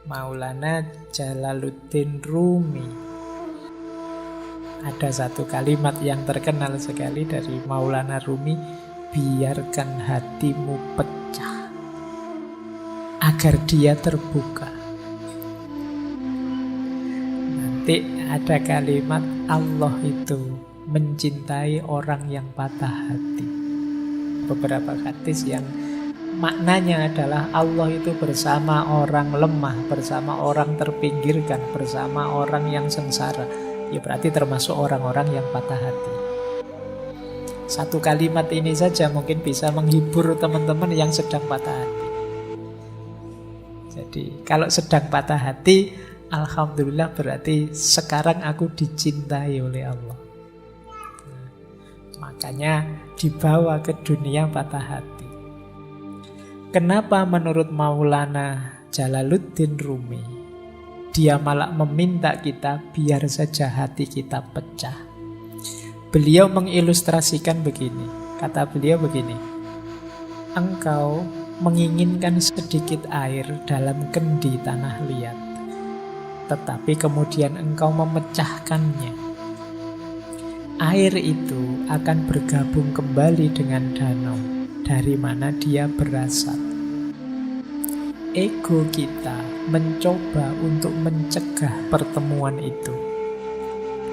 Maulana Jalaluddin Rumi. Ada satu kalimat yang terkenal sekali dari Maulana Rumi, biarkan hatimu pecah agar dia terbuka. Nanti ada kalimat, Allah itu mencintai orang yang patah hati. Beberapa hadis yang maknanya adalah Allah itu bersama orang lemah, bersama orang terpinggirkan, bersama orang yang sengsara. Ya berarti termasuk orang-orang yang patah hati. Satu kalimat ini saja mungkin bisa menghibur teman-teman yang sedang patah hati. Jadi kalau sedang patah hati, alhamdulillah berarti sekarang aku dicintai oleh Allah. Makanya dibawa ke dunia patah hati. Kenapa menurut Maulana Jalaluddin Rumi dia malah meminta kita biar saja hati kita pecah? Beliau mengilustrasikan begini. Kata beliau begini, engkau menginginkan sedikit air dalam kendi tanah liat, tetapi kemudian engkau memecahkannya. Air itu akan bergabung kembali dengan danau dari mana dia berasal. Ego kita mencoba untuk mencegah pertemuan itu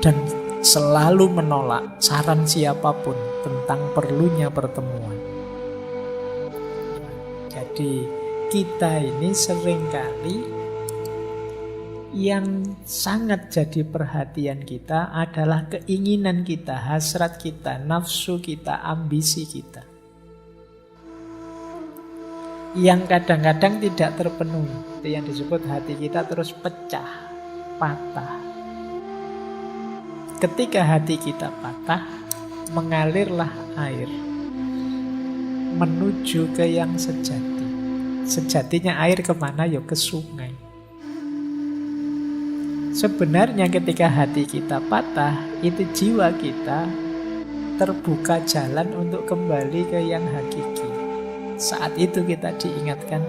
dan selalu menolak saran siapapun tentang perlunya pertemuan. Jadi kita ini seringkali yang sangat jadi perhatian kita adalah keinginan kita, hasrat kita, nafsu kita, ambisi kita, yang kadang-kadang tidak terpenuhi. Itu yang disebut hati kita terus pecah, patah. Ketika hati kita patah, mengalirlah air menuju ke yang sejati. Sejatinya air kemana? Ya ke sungai. Sebenarnya ketika hati kita patah, itu jiwa kita terbuka jalan untuk kembali ke yang hakiki. Saat itu kita diingatkan,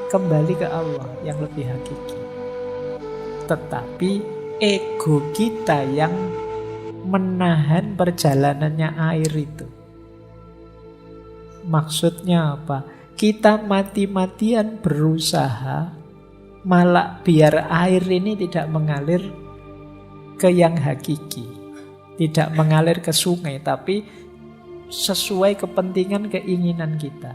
kembali ke Allah yang lebih hakiki. Tetapi ego kita yang menahan perjalanannya air itu. Maksudnya apa? Kita mati-matian berusaha malah biar air ini tidak mengalir ke yang hakiki, tidak mengalir ke sungai, tapi sesuai kepentingan keinginan kita.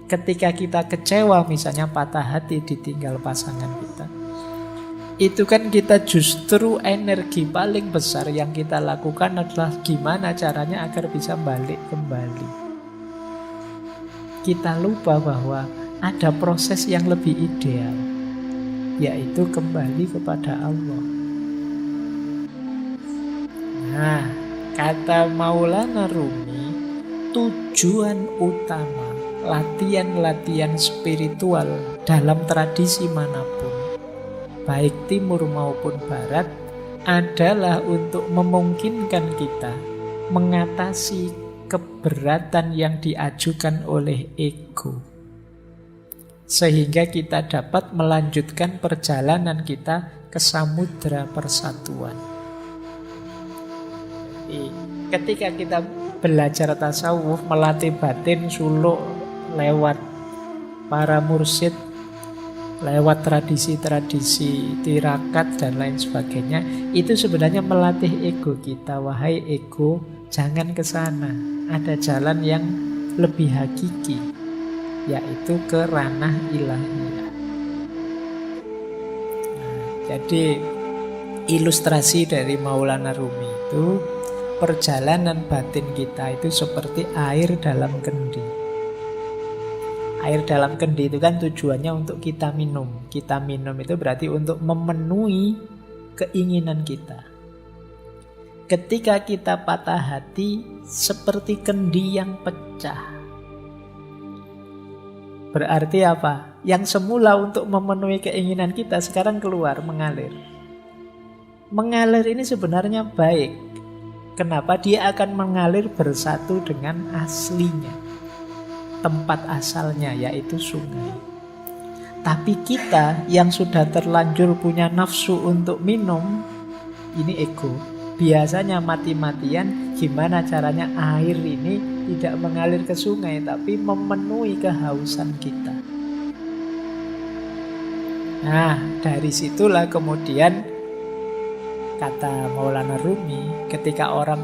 Ketika kita kecewa, misalnya patah hati ditinggal pasangan kita, itu kan kita justru energi paling besar yang kita lakukan adalah gimana caranya agar bisa balik kembali. Kita lupa bahwa ada proses yang lebih ideal, yaitu kembali kepada Allah. Nah, kata Maulana Rumi, tujuan utama latihan-latihan spiritual dalam tradisi manapun, baik timur maupun barat, adalah untuk memungkinkan kita mengatasi keberatan yang diajukan oleh ego, sehingga kita dapat melanjutkan perjalanan kita ke samudra persatuan. Jadi, ketika kita belajar tasawuf, melatih batin, suluk lewat para mursyid, lewat tradisi-tradisi tirakat dan lain sebagainya, itu sebenarnya melatih ego kita. Wahai ego, jangan ke sana. Ada jalan yang lebih hakiki, yaitu ke ranah ilahiyah. Jadi ilustrasi dari Maulana Rumi itu, perjalanan batin kita itu seperti air dalam kendi. Air dalam kendi itu kan tujuannya untuk kita minum. Kita minum itu berarti untuk memenuhi keinginan kita. Ketika kita patah hati, seperti kendi yang pecah. Berarti apa? Yang semula untuk memenuhi keinginan kita sekarang keluar, mengalir. Mengalir ini sebenarnya baik. Kenapa? Dia akan mengalir bersatu dengan aslinya, tempat asalnya, yaitu sungai. Tapi kita yang sudah terlanjur punya nafsu untuk minum, ini ego. Biasanya mati-matian gimana caranya air ini tidak mengalir ke sungai, tapi memenuhi kehausan kita. Nah, dari situlah kemudian kata Maulana Rumi, ketika orang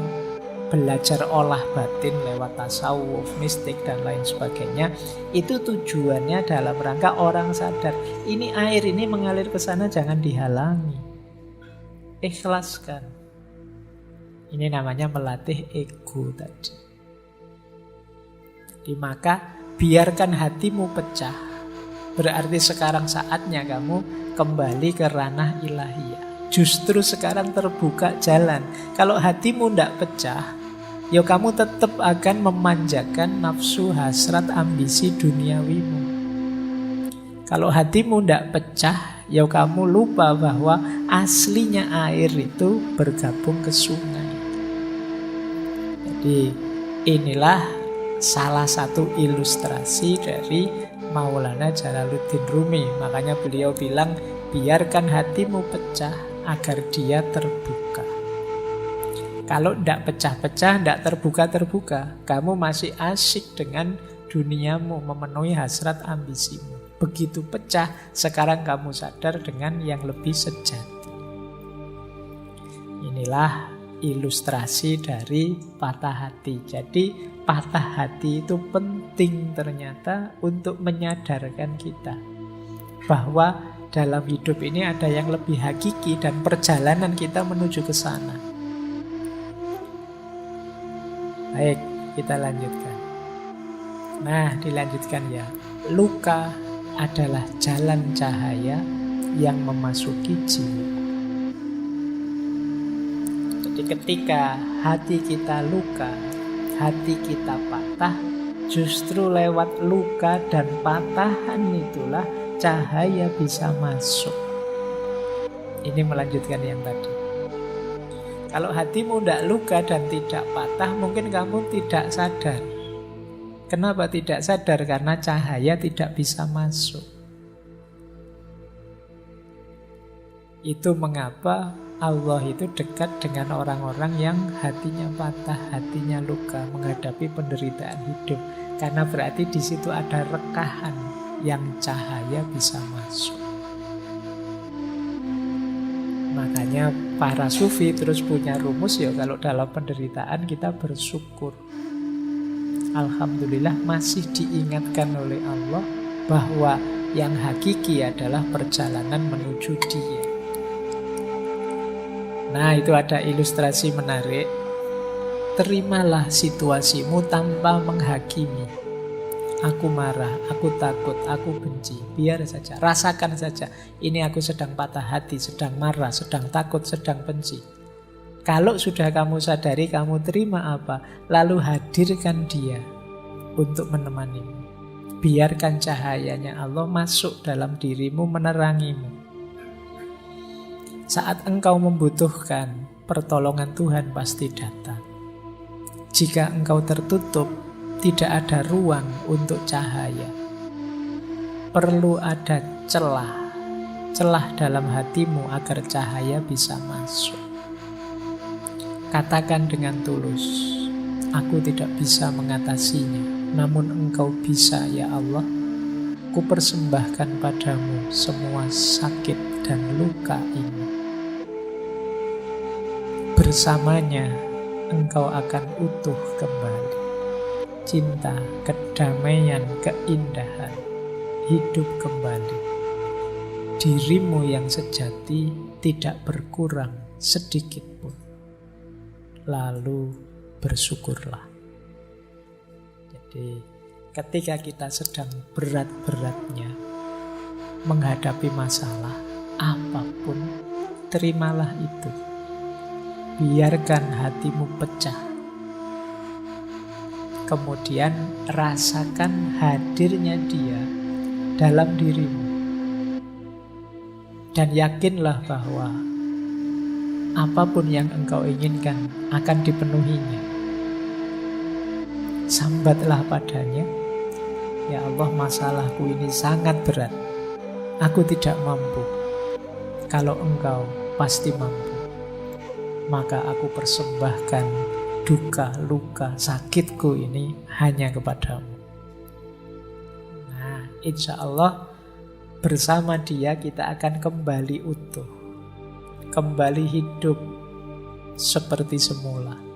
belajar olah batin lewat tasawuf, mistik, dan lain sebagainya, itu tujuannya dalam rangka orang sadar, ini air ini mengalir ke sana, jangan dihalangi. Ikhlaskan. Ini namanya melatih ego tadi. Jadi maka biarkan hatimu pecah. Berarti sekarang saatnya kamu kembali ke ranah ilahiyah. Justru sekarang terbuka jalan. Kalau hatimu tidak pecah, ya kamu tetap akan memanjakan nafsu, hasrat, ambisi duniawimu. Kalau hatimu tidak pecah, ya kamu lupa bahwa aslinya air itu bergabung ke sungai. Jadi inilah salah satu ilustrasi dari Maulana Jalaluddin Rumi. Makanya beliau bilang, biarkan hatimu pecah agar dia terbuka. Kalau tidak pecah-pecah, tidak terbuka-terbuka, kamu masih asyik dengan duniamu, memenuhi hasrat ambisimu. Begitu pecah, sekarang kamu sadar dengan yang lebih sejati. Inilah ilustrasi dari patah hati. Jadi patah hati itu penting ternyata untuk menyadarkan kita bahwa dalam hidup ini ada yang lebih hakiki dan perjalanan kita menuju ke sana. Baik, kita lanjutkan. Nah, dilanjutkan ya. Luka adalah jalan cahaya yang memasuki jiwa. Jadi ketika hati kita luka, hati kita patah, justru lewat luka dan patahan itulah cahaya bisa masuk. Ini melanjutkan yang tadi. Kalau hatimu tidak luka dan tidak patah, mungkin kamu tidak sadar. Kenapa tidak sadar? Karena cahaya tidak bisa masuk. Itu mengapa Allah itu dekat dengan orang-orang yang hatinya patah, hatinya luka, menghadapi penderitaan hidup. Karena berarti di situ ada rekahan yang cahaya bisa masuk. Makanya para sufi terus punya rumus ya, kalau dalam penderitaan kita bersyukur. Alhamdulillah masih diingatkan oleh Allah bahwa yang hakiki adalah perjalanan menuju Dia. Nah, itu ada ilustrasi menarik. Terimalah situasimu tanpa menghakimi. Aku marah, aku takut, aku benci. Biar saja, rasakan saja. Ini aku sedang patah hati, sedang marah, sedang takut, sedang benci. Kalau sudah kamu sadari, kamu terima apa? Lalu hadirkan Dia untuk menemanimu. Biarkan cahayanya Allah masuk dalam dirimu, menerangimu. Saat engkau membutuhkan pertolongan Tuhan pasti datang. Jika engkau tertutup, tidak ada ruang untuk cahaya. Perlu ada celah dalam hatimu agar cahaya bisa masuk. Katakan dengan tulus, aku tidak bisa mengatasinya, namun Engkau bisa ya Allah. Kupersembahkan padamu semua sakit dan luka ini. Bersamanya Engkau akan utuh kembali. Cinta, kedamaian, keindahan, hidup kembali. Dirimu yang sejati tidak berkurang sedikit pun. Lalu bersyukurlah. Jadi ketika kita sedang berat-beratnya menghadapi masalah apapun, terimalah itu. Biarkan hatimu pecah. Kemudian rasakan hadirnya Dia dalam dirimu. Dan yakinlah bahwa apapun yang engkau inginkan akan dipenuhinya. Sambatlah padanya, ya Allah, masalahku ini sangat berat. Aku tidak mampu. Kalau engkau pasti mampu. Maka aku persembahkan duka, luka, sakitku ini hanya kepadamu. Nah, insya Allah bersama dia kita akan kembali utuh, kembali hidup seperti semula.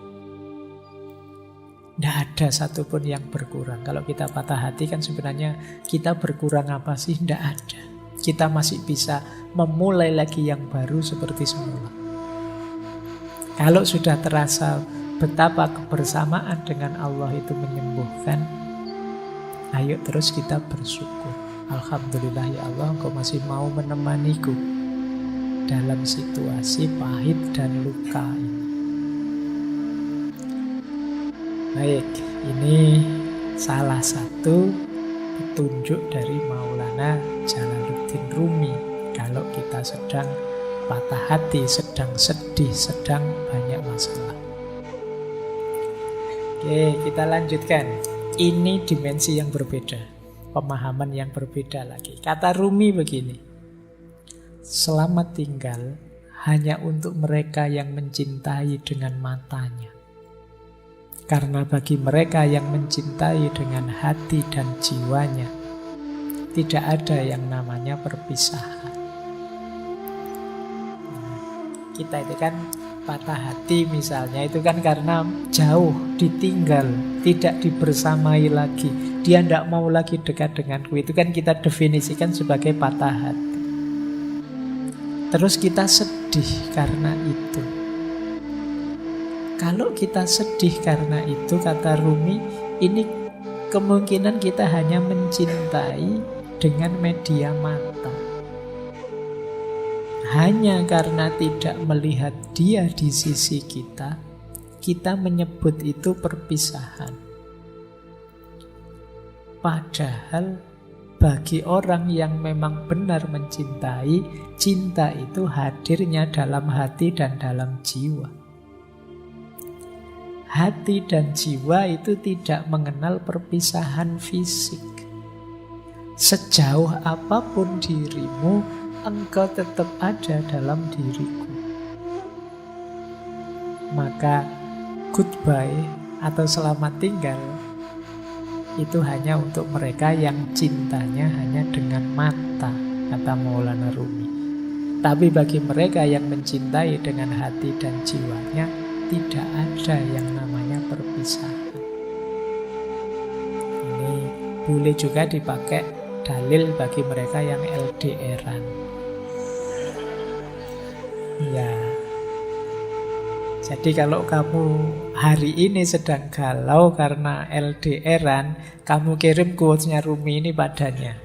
Tidak ada satupun yang berkurang. Kalau kita patah hati kan sebenarnya kita berkurang apa sih? Tidak ada. Kita masih bisa memulai lagi yang baru seperti semula. Kalau sudah terasa betapa kebersamaan dengan Allah itu menyembuhkan, ayo terus kita bersyukur. Alhamdulillah ya Allah, Engkau masih mau menemaniku dalam situasi pahit dan luka ini. Baik, ini salah satu petunjuk dari Maulana Jalaluddin Rumi. Kalau kita sedang patah hati, sedang sedih, sedang banyak masalah. Oke, kita lanjutkan. Ini dimensi yang berbeda, pemahaman yang berbeda lagi. Kata Rumi begini, selamat tinggal hanya untuk mereka yang mencintai dengan matanya. Karena bagi mereka yang mencintai dengan hati dan jiwanya, tidak ada yang namanya perpisahan. Kita itu kan patah hati misalnya, itu kan karena jauh, ditinggal, tidak dibersamai lagi. Dia tidak mau lagi dekat denganku. Itu kan kita definisikan sebagai patah hati. Terus kita sedih karena itu. Kalau kita sedih karena itu, kata Rumi, ini kemungkinan kita hanya mencintai dengan media mata. Hanya karena tidak melihat dia di sisi kita, kita menyebut itu perpisahan. Padahal bagi orang yang memang benar mencintai, cinta itu hadirnya dalam hati dan dalam jiwa. Hati dan jiwa itu tidak mengenal perpisahan fisik. Sejauh apapun dirimu, engkau tetap ada dalam diriku. Maka goodbye atau selamat tinggal itu hanya untuk mereka yang cintanya hanya dengan mata, kata Maulana Rumi. Tapi bagi mereka yang mencintai dengan hati dan jiwanya, tidak ada yang namanya perpisahan. Ini boleh juga dipakai dalil bagi mereka yang LDR-an. Ya, jadi kalau kamu hari ini sedang galau karena LDR-an, kamu kirim quotes-nya Rumi ini padanya.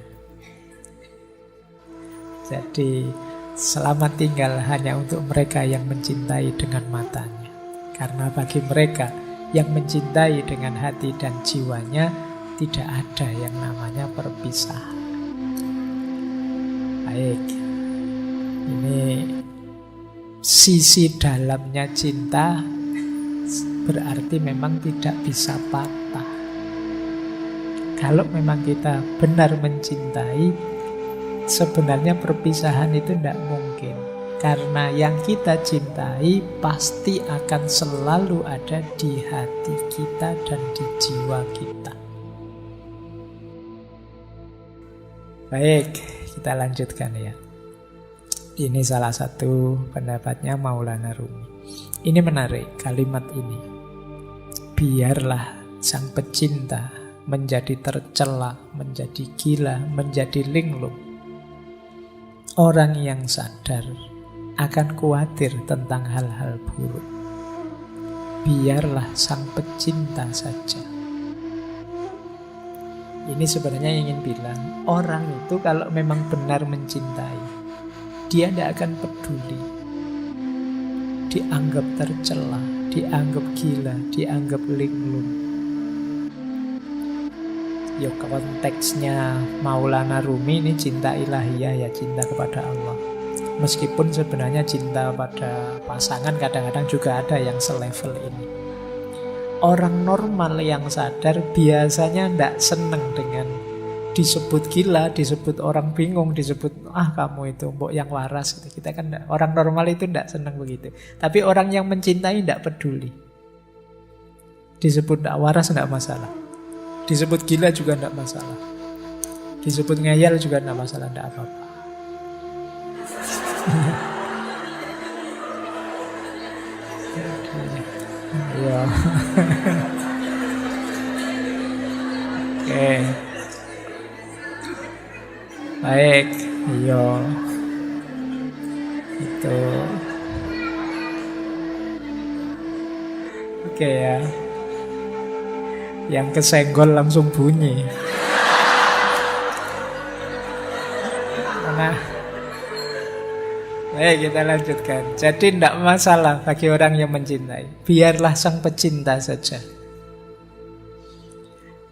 Jadi selamat tinggal hanya untuk mereka yang mencintai dengan matanya. Karena bagi mereka yang mencintai dengan hati dan jiwanya, tidak ada yang namanya perpisahan. Baik, ini sisi dalamnya cinta berarti memang tidak bisa patah. Kalau memang kita benar mencintai, sebenarnya perpisahan itu tidak mungkin. Karena yang kita cintai pasti akan selalu ada di hati kita dan di jiwa kita. Baik, kita lanjutkan ya. Ini salah satu pendapatnya Maulana Rumi. Ini menarik kalimat ini. Biarlah sang pecinta menjadi tercela, menjadi gila, menjadi linglung. Orang yang sadar akan khawatir tentang hal-hal buruk. Biarlah sang pecinta saja. Ini sebenarnya ingin bilang, orang itu kalau memang benar mencintai, dia tidak akan peduli dianggap tercela, dianggap gila, dianggap linglung. Ya konteksnya Maulana Rumi ini cinta ilahiyah, ya cinta kepada Allah. Meskipun sebenarnya cinta pada pasangan kadang-kadang juga ada yang selevel ini. Orang normal yang sadar biasanya tidak senang dengan disebut gila, disebut orang bingung, disebut kamu itu mbok yang waras gitu. Kita kan enggak, orang normal itu enggak senang begitu. Tapi orang yang mencintai enggak peduli. Disebut enggak waras enggak masalah. Disebut gila juga enggak masalah. Disebut ngeyel juga enggak masalah, enggak apa-apa. Iya. Oke. Baik, iya. Itu. Oke ya. Yang kesenggol langsung bunyi. Nah, baik, kita lanjutkan. Jadi tidak masalah bagi orang yang mencintai. Biarlah sang pecinta saja.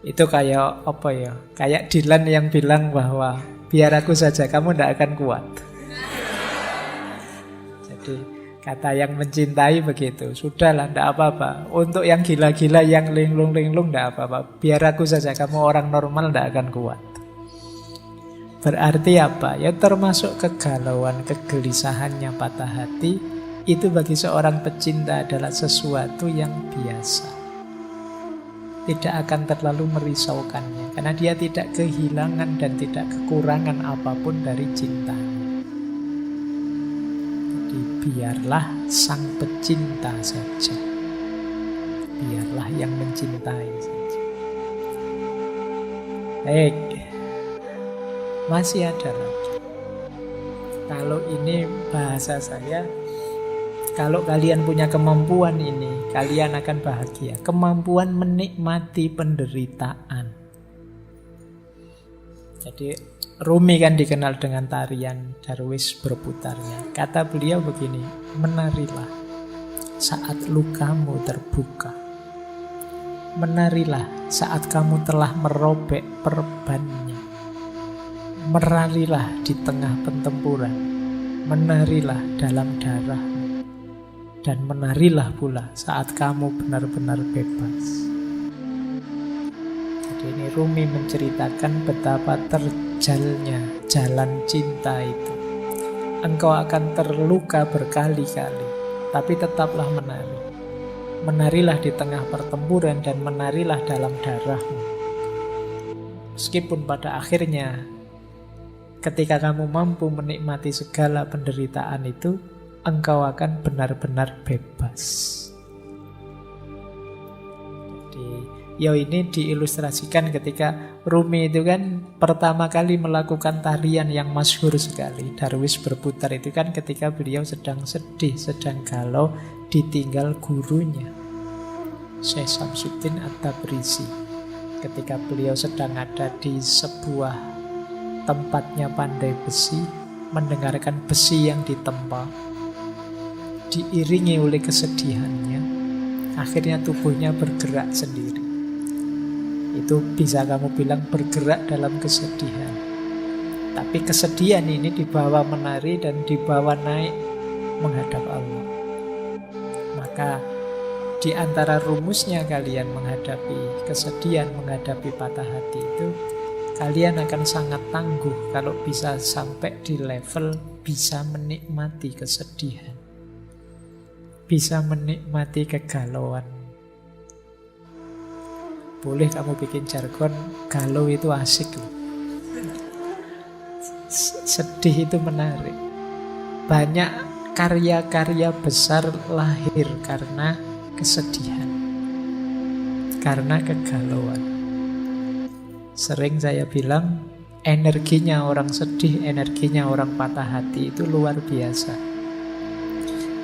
Itu kayak apa ya? Kayak Dylan yang bilang bahwa biar aku saja, kamu tidak akan kuat. Jadi kata yang mencintai begitu. Sudahlah, tidak apa-apa. Untuk yang gila-gila, yang linglung-linglung, tidak apa-apa. Biar aku saja, kamu orang normal tidak akan kuat. Berarti apa? Ya termasuk kegalauan, kegelisahannya, patah hati. Itu bagi seorang pecinta adalah sesuatu yang biasa. Tidak akan terlalu merisaukannya. Karena dia tidak kehilangan dan tidak kekurangan apapun dari cintanya. Jadi biarlah sang pecinta saja. Biarlah yang mencintai saja. Baik. Masih ada lagi. Kalau ini bahasa saya, kalau kalian punya kemampuan ini, kalian akan bahagia. Kemampuan menikmati penderitaan. Jadi Rumi kan dikenal dengan tarian Darwis berputarnya. Kata beliau begini, menarilah saat lukamu terbuka. Menarilah saat kamu telah merobek perbannya. Menarilah di tengah pertempuran. Menarilah dalam darahmu. Dan menarilah pula saat kamu benar-benar bebas. Jadi ini Rumi menceritakan betapa terjalnya jalan cinta itu. Engkau akan terluka berkali-kali, tapi tetaplah menari. Menarilah di tengah pertempuran dan menarilah dalam darahmu. Meskipun pada akhirnya ketika kamu mampu menikmati segala penderitaan itu, engkau akan benar-benar bebas. Jadi, ini diilustrasikan ketika Rumi itu kan pertama kali melakukan tarian yang masyhur sekali. Darwis berputar itu kan ketika beliau sedang sedih, sedang galau, ditinggal gurunya, Syekh Samsuddin At-Tabrizi. Ketika beliau sedang ada di sebuah tempatnya pandai besi, mendengarkan besi yang ditempa, diiringi oleh kesedihannya, akhirnya tubuhnya bergerak sendiri. Itu bisa kamu bilang bergerak dalam kesedihan. Tapi kesedihan ini dibawa menari dan dibawa naik menghadap Allah. Maka di antara rumusnya kalian menghadapi kesedihan, menghadapi patah hati itu, kalian akan sangat tangguh kalau bisa sampai di level bisa menikmati kesedihan. Bisa menikmati kegalauan. Boleh kamu bikin jargon, galau itu asik loh. Sedih itu menarik. Banyak karya-karya besar lahir karena kesedihan, karena kegalauan. Sering saya bilang, energinya orang sedih, energinya orang patah hati itu luar biasa.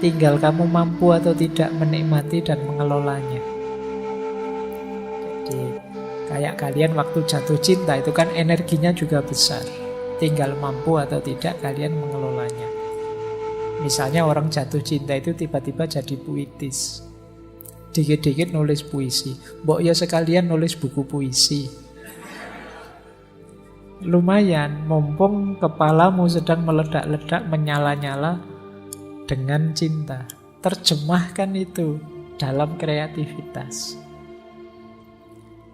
Tinggal kamu mampu atau tidak menikmati dan mengelolanya. Jadi kayak kalian waktu jatuh cinta itu kan energinya juga besar. Tinggal mampu atau tidak kalian mengelolanya. Misalnya orang jatuh cinta itu tiba-tiba jadi puitis. Dikit-dikit nulis puisi. Mbok ya sekalian nulis buku puisi. Lumayan, mumpung kepalamu sedang meledak-ledak, menyala-nyala dengan cinta. Terjemahkan itu dalam kreativitas.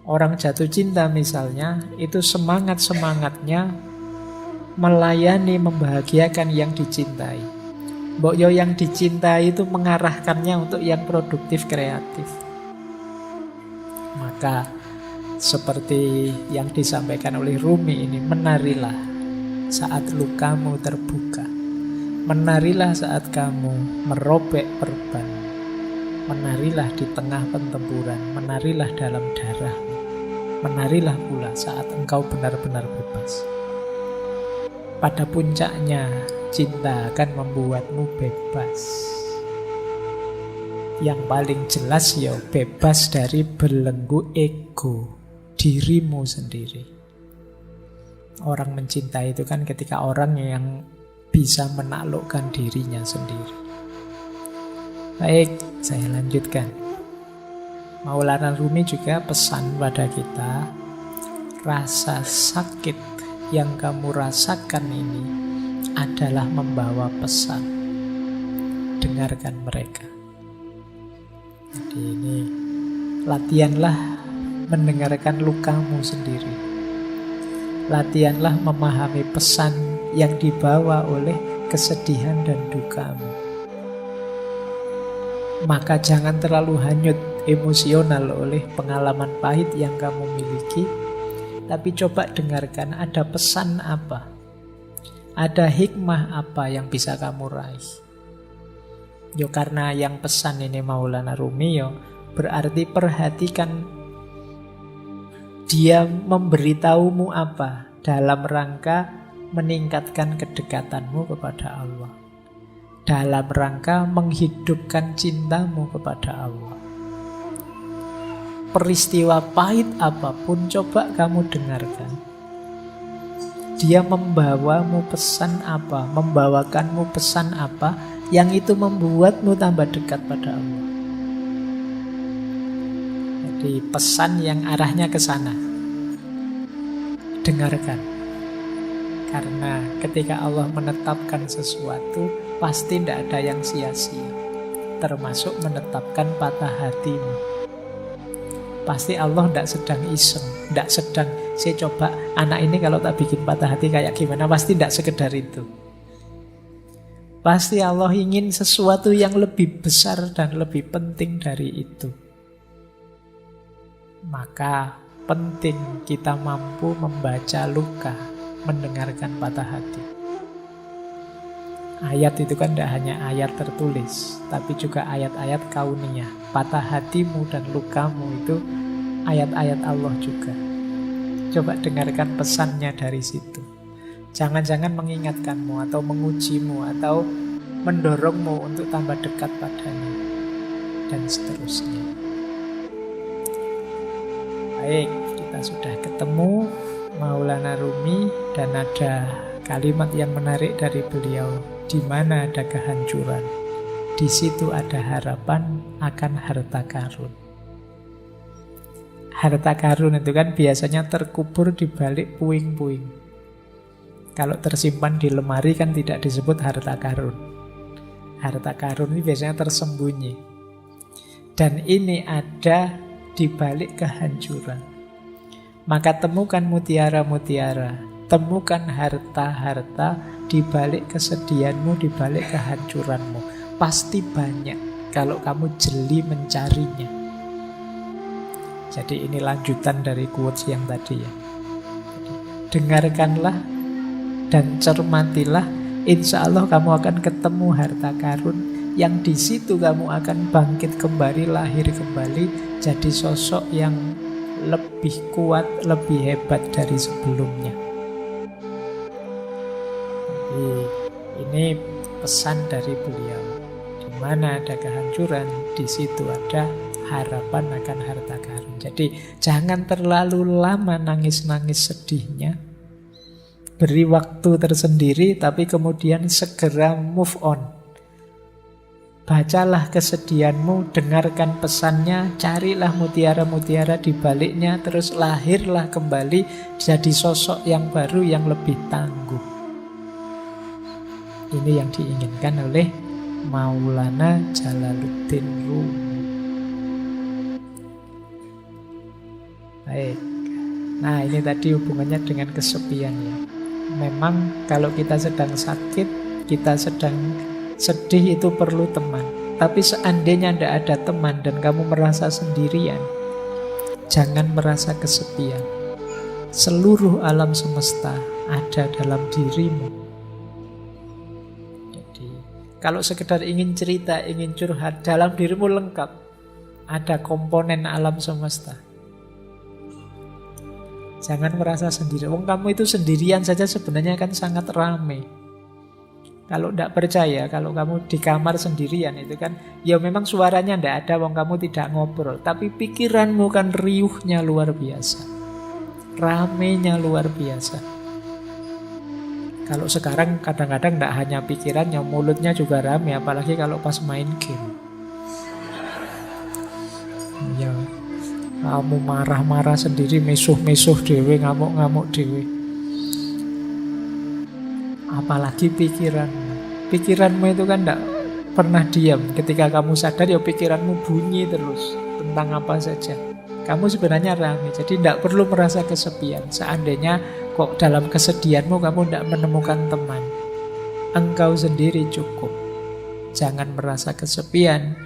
Orang jatuh cinta misalnya, itu semangat-semangatnya melayani, membahagiakan yang dicintai. Mbok yo yang dicintai itu mengarahkannya untuk yang produktif, kreatif. Maka seperti yang disampaikan oleh Rumi ini, menarilah saat lukamu terbuka. Menarilah saat kamu merobek perban. Menarilah di tengah pertempuran. Menarilah dalam darahmu. Menarilah pula saat engkau benar-benar bebas. Pada puncaknya, cinta akan membuatmu bebas. Yang paling jelas ya bebas dari belenggu ego dirimu sendiri. Orang mencintai itu kan ketika orang yang bisa menaklukkan dirinya sendiri. Baik, saya lanjutkan. Maulana Rumi juga pesan pada kita, rasa sakit yang kamu rasakan ini adalah membawa pesan. Dengarkan mereka. Jadi ini latihanlah mendengarkan lukamu sendiri. Latihanlah memahami pesan yang dibawa oleh kesedihan dan dukamu. Maka jangan terlalu hanyut emosional oleh pengalaman pahit yang kamu miliki, tapi coba dengarkan ada pesan apa, ada hikmah apa yang bisa kamu raih. Yo karena yang pesan ini Maulana Rumi, yo berarti perhatikan dia memberitahumu apa dalam rangka meningkatkan kedekatanmu kepada Allah, dalam rangka menghidupkan cintamu kepada Allah. Peristiwa pahit apapun coba kamu dengarkan. Dia membawamu pesan apa, membawakanmu pesan apa yang itu membuatmu tambah dekat pada Allah. Jadi pesan yang arahnya ke sana. Dengarkan. Karena ketika Allah menetapkan sesuatu, pasti tidak ada yang sia-sia. Termasuk menetapkan patah hatimu. Pasti Allah tidak sedang iseng, tidak sedang saya coba anak ini kalau tak bikin patah hati kayak gimana, pasti tidak sekedar itu. Pasti Allah ingin sesuatu yang lebih besar dan lebih penting dari itu. Maka penting kita mampu membaca luka, mendengarkan patah hati. Ayat itu kan tidak hanya ayat tertulis, tapi juga ayat-ayat kauniyah. Patah hatimu dan lukamu itu ayat-ayat Allah juga. Coba dengarkan pesannya dari situ. Jangan-jangan mengingatkanmu atau mengujimu atau mendorongmu untuk tambah dekat padanya. Dan seterusnya. Baik, kita sudah ketemu Maulana Rumi dan ada kalimat yang menarik dari beliau. Di mana ada kehancuran, di situ ada harapan akan harta karun. Harta karun itu kan biasanya terkubur di balik puing-puing. Kalau tersimpan di lemari kan tidak disebut harta karun. Harta karun ini biasanya tersembunyi. Dan ini ada di balik kehancuran. Maka temukan mutiara-mutiara, temukan harta-harta di balik kesedihanmu, di balik kehancuranmu. Pasti banyak kalau kamu jeli mencarinya. Jadi ini lanjutan dari quotes yang tadi ya. Dengarkanlah dan cermatilah, insya Allah kamu akan ketemu harta karun yang di situ kamu akan bangkit kembali, lahir kembali, jadi sosok yang lebih kuat, lebih hebat dari sebelumnya. Ini pesan dari beliau. Di mana ada kehancuran, di situ ada harapan akan harta karun. Jadi jangan terlalu lama nangis-nangis sedihnya. Beri waktu tersendiri, tapi kemudian segera move on. Bacalah kesedihanmu, dengarkan pesannya, carilah mutiara-mutiara di baliknya, terus lahirlah kembali jadi sosok yang baru yang lebih tangguh. Ini yang diinginkan oleh Maulana Jalaluddin Rumi. Baik. Nah, ini tadi hubungannya dengan kesepian ya. Memang kalau kita sedang sakit, kita sedang sedih itu perlu teman. Tapi seandainya tidak ada teman dan kamu merasa sendirian, jangan merasa kesepian. Seluruh alam semesta ada dalam dirimu. Jadi, kalau sekedar ingin cerita, ingin curhat, dalam dirimu lengkap. Ada komponen alam semesta. Jangan merasa sendiri. Wong kamu itu sendirian saja sebenarnya kan sangat ramai. Kalau tidak percaya, kalau kamu di kamar sendirian itu kan, ya memang suaranya tidak ada, wong kamu tidak ngobrol. Tapi pikiranmu kan riuhnya luar biasa. Ramenya luar biasa. Kalau sekarang kadang-kadang tidak hanya pikirannya, mulutnya juga rame, apalagi kalau pas main game. Ya, kamu marah-marah sendiri, mesuh-mesuh dewe, ngamuk-ngamuk dewe. Apalagi pikiranmu. Pikiranmu itu kan tidak pernah diam. Ketika kamu sadar ya pikiranmu bunyi terus tentang apa saja. Kamu sebenarnya ramai, jadi tidak perlu merasa kesepian. Seandainya kok dalam kesedihanmu kamu tidak menemukan teman, engkau sendiri cukup. Jangan merasa kesepian.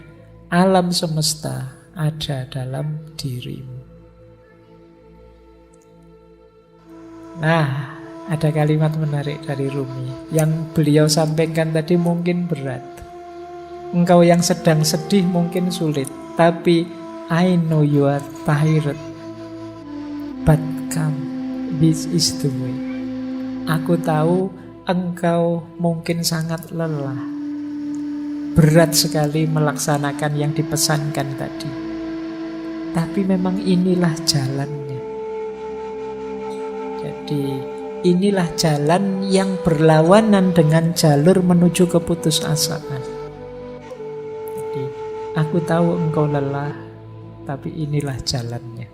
Alam semesta ada dalam dirimu. Nah, ada kalimat menarik dari Rumi yang beliau sampaikan tadi mungkin berat. Engkau yang sedang sedih mungkin sulit, tapi I know you are tired, but come, this is the way. Aku tahu engkau mungkin sangat lelah, berat sekali melaksanakan yang dipesankan tadi. Tapi memang inilah jalannya. Jadi inilah jalan yang berlawanan dengan jalur menuju keputusasaan. Jadi aku tahu engkau lelah, tapi inilah jalannya.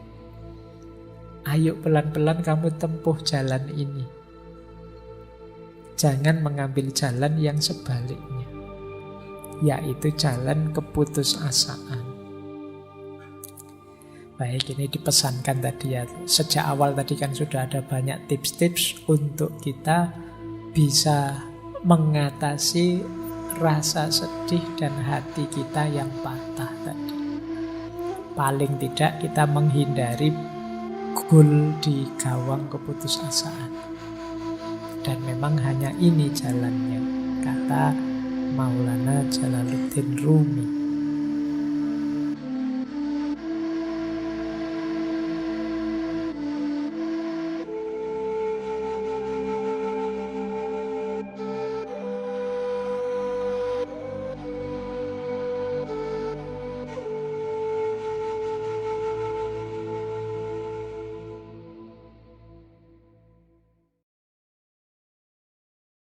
Ayo pelan-pelan kamu tempuh jalan ini. Jangan mengambil jalan yang sebaliknya, yaitu jalan keputusasaan. Baik, ini dipesankan tadi ya. Sejak awal tadi kan sudah ada banyak tips-tips untuk kita bisa mengatasi rasa sedih dan hati kita yang patah tadi. Paling tidak kita menghindari gol di gawang keputusasaan. Dan memang hanya ini jalannya, kata Maulana Jalaluddin Rumi.